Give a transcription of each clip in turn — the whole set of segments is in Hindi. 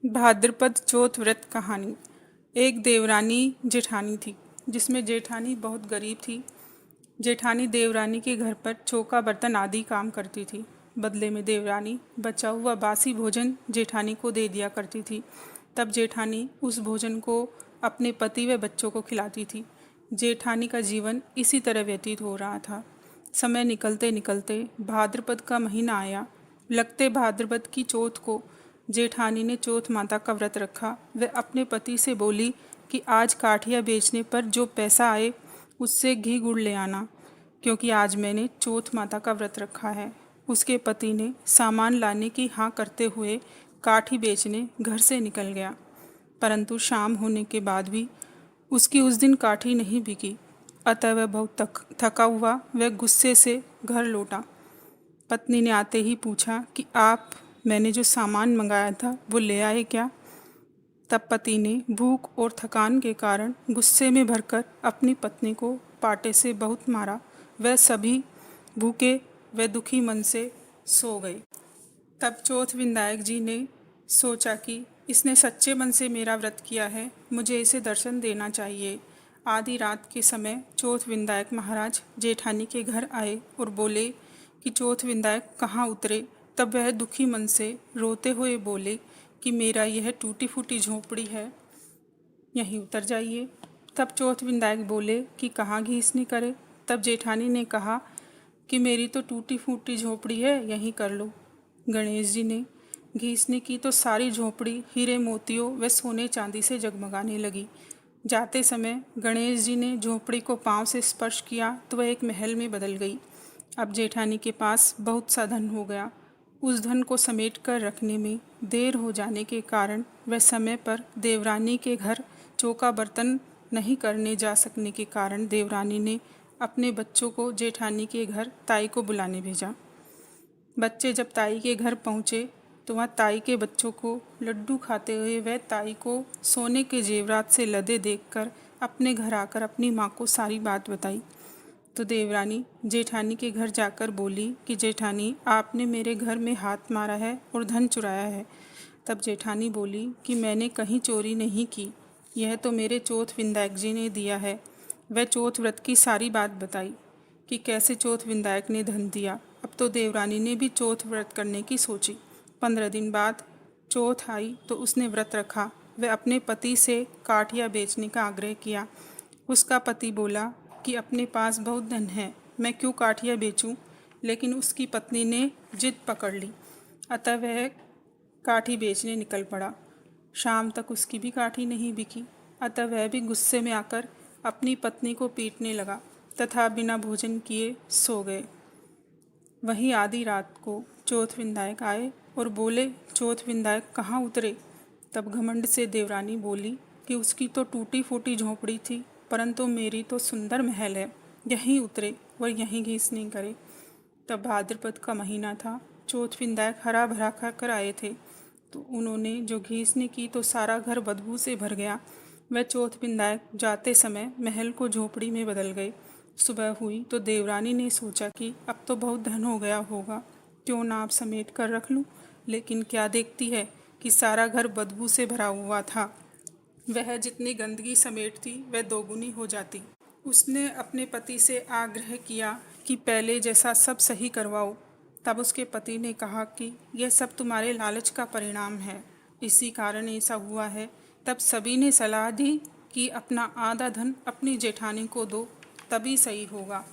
भाद्रपद चौथ व्रत कहानी। एक देवरानी जेठानी थी, जिसमें जेठानी बहुत गरीब थी। जेठानी देवरानी के घर पर चौका बर्तन आदि काम करती थी। बदले में देवरानी बचा हुआ बासी भोजन जेठानी को दे दिया करती थी। तब जेठानी उस भोजन को अपने पति व बच्चों को खिलाती थी। जेठानी का जीवन इसी तरह व्यतीत हो रहा था। समय निकलते निकलते भाद्रपद का महीना आया। लगते भाद्रपद की चौथ को जेठानी ने चौथ माता का व्रत रखा। वह अपने पति से बोली कि आज काठिया बेचने पर जो पैसा आए उससे घी गुड़ ले आना, क्योंकि आज मैंने चौथ माता का व्रत रखा है। उसके पति ने सामान लाने की हाँ करते हुए काठी बेचने घर से निकल गया, परंतु शाम होने के बाद भी उसकी उस दिन काठी नहीं बिकी। अतः वह बहुत थका हुआ वह गुस्से से घर लौटा। पत्नी ने आते ही पूछा कि आप मैंने जो सामान मंगाया था वो ले आए क्या? तब पति ने भूख और थकान के कारण गुस्से में भरकर अपनी पत्नी को पाटे से बहुत मारा। वह सभी भूखे व दुखी मन से सो गए। तब चौथ विंदायक जी ने सोचा कि इसने सच्चे मन से मेरा व्रत किया है, मुझे इसे दर्शन देना चाहिए। आधी रात के समय चौथ विंदायक महाराज जेठानी के घर आए और बोले कि चौथ विंदायक कहाँ उतरे? तब वह दुखी मन से रोते हुए बोले कि मेरा यह टूटी फूटी झोंपड़ी है, यहीं उतर जाइए। तब चौथ विंदायक बोले कि कहाँ घीसनी करे? तब जेठानी ने कहा कि मेरी तो टूटी फूटी झोंपड़ी है, यहीं कर लो। गणेश जी ने घीसने की तो सारी झोंपड़ी हीरे मोतियों व सोने चांदी से जगमगाने लगी। जाते समय गणेश जी ने झोंपड़ी को पांव से स्पर्श किया तो वह एक महल में बदल गई। अब जेठानी के पास बहुत सा धन हो गया। उस धन को समेट कर रखने में देर हो जाने के कारण वह समय पर देवरानी के घर चौका बर्तन नहीं करने जा सकने के कारण देवरानी ने अपने बच्चों को जेठानी के घर ताई को बुलाने भेजा। बच्चे जब ताई के घर पहुँचे तो वहाँ ताई के बच्चों को लड्डू खाते हुए वह ताई को सोने के जेवरात से लदे देखकर अपने घर आकर अपनी माँ को सारी बात बताई। तो देवरानी जेठानी के घर जाकर बोली कि जेठानी, आपने मेरे घर में हाथ मारा है और धन चुराया है। तब जेठानी बोली कि मैंने कहीं चोरी नहीं की, यह तो मेरे चौथ विंदायक जी ने दिया है। वह चौथ व्रत की सारी बात बताई कि कैसे चौथ विंदायक ने धन दिया। अब तो देवरानी ने भी चौथ व्रत करने की सोची। 15 दिन बाद चौथ आई तो उसने व्रत रखा। वह अपने पति से काठिया बेचने का आग्रह किया। उसका पति बोला कि अपने पास बहुत धन है, मैं क्यों काठिया बेचूं? लेकिन उसकी पत्नी ने जिद पकड़ ली, अतः वह काठी बेचने निकल पड़ा। शाम तक उसकी भी काठी नहीं बिकी, अतः वह भी गुस्से में आकर अपनी पत्नी को पीटने लगा तथा बिना भोजन किए सो गए। वहीं आधी रात को चौथ विंदायक आए और बोले, चौथ विंदायक कहाँ उतरे? तब घमंड से देवरानी बोली कि उसकी तो टूटी फूटी झोंपड़ी थी, परंतु मेरी तो सुंदर महल है, यहीं उतरे और यहीं घीसनी करे। तब भाद्रपद का महीना था। चौथ विंदायक हरा भरा खाकर आए थे, तो उन्होंने जो घीसनी की तो सारा घर बदबू से भर गया। वह चौथ विंदायक जाते समय महल को झोपड़ी में बदल गए। सुबह हुई तो देवरानी ने सोचा कि अब तो बहुत धन हो गया होगा, क्यों ना आप समेट कर रख लूँ। लेकिन क्या देखती है कि सारा घर बदबू से भरा हुआ था। वह जितनी गंदगी समेटती वह दोगुनी हो जाती। उसने अपने पति से आग्रह किया कि पहले जैसा सब सही करवाओ। तब उसके पति ने कहा कि यह सब तुम्हारे लालच का परिणाम है, इसी कारण ऐसा हुआ है। तब सभी ने सलाह दी कि अपना आधा धन अपनी जेठानी को दो, तभी सही होगा।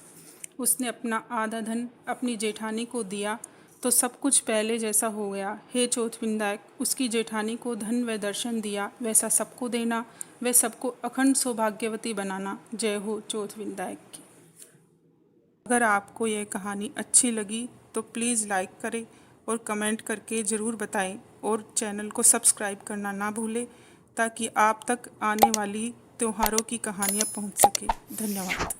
उसने अपना आधा धन अपनी जेठानी को दिया तो सब कुछ पहले जैसा हो गया। हे चौथ विंदायक, उसकी जेठानी को धन व दर्शन दिया वैसा सबको देना, व सबको अखंड सौभाग्यवती बनाना। जय हो चौथ विंदायक की। अगर आपको यह कहानी अच्छी लगी तो प्लीज़ लाइक करें और कमेंट करके ज़रूर बताएं, और चैनल को सब्सक्राइब करना ना भूलें ताकि आप तक आने वाली त्योहारों की कहानियाँ पहुँच सके। धन्यवाद।